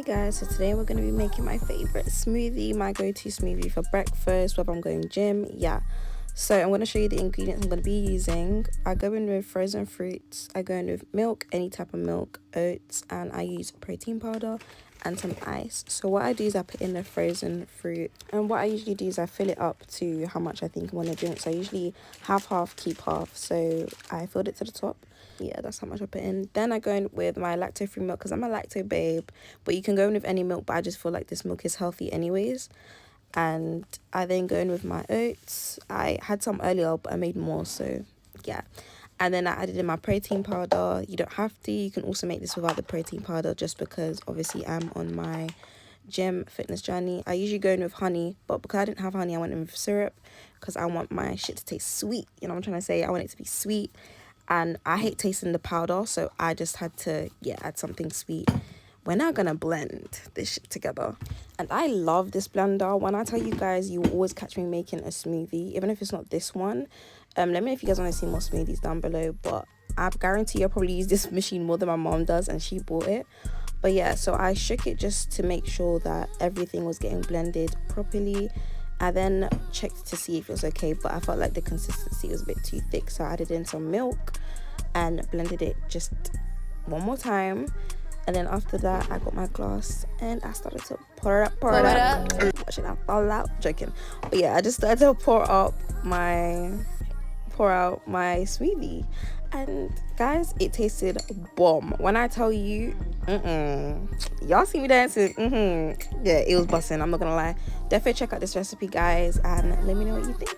Hey guys, so today we're going to be making my favorite smoothie, my go-to smoothie for breakfast, whether I'm going gym, So I'm going to show you the ingredients I'm going to be using. I go in with frozen fruits, I go in with milk, any type of milk, oats, and I use protein powder and some ice. So what I do is I put in the frozen fruit, and what I usually do is I fill it up to how much I think I want to drink. So I usually have half, keep half, so I filled it to the top. Yeah, that's how much I put in. Then I go in with my lacto-free milk because I'm a lacto babe, but you can go in with any milk, but I just feel like this milk is healthy anyways. And I then go in with my oats. I had some earlier, but I made more, so yeah. And then I added in my protein powder. You don't have to. You can also make this without the protein powder, just because obviously I'm on my gym fitness journey. I usually go in with honey, but because I didn't have honey, I went in with syrup because I want my shit to taste sweet. You know what I'm trying to say? I want it to be sweet. And I hate tasting the powder, so I just had to, add something sweet. We're now gonna blend this shit together. And I love this blender. When I tell you guys, you will always catch me making a smoothie, even if it's not this one. Let me know if you guys want to see more smoothies down below, but I guarantee I'll probably use this machine more than my mom does, and she bought it. But yeah, so I shook it just to make sure that everything was getting blended properly. I then checked to see if it was okay, but I felt like the consistency was a bit too thick, so I added in some milk and blended it just one more time. And then after that, I got my glass and I started to pour it up. Watch it fall out. Joking. But yeah, I just started to pour out my smoothie. And guys, it tasted bomb. When I tell you, y'all see me dancing, yeah, it was busting. I'm not gonna lie. Definitely check out this recipe, guys, and let me know what you think.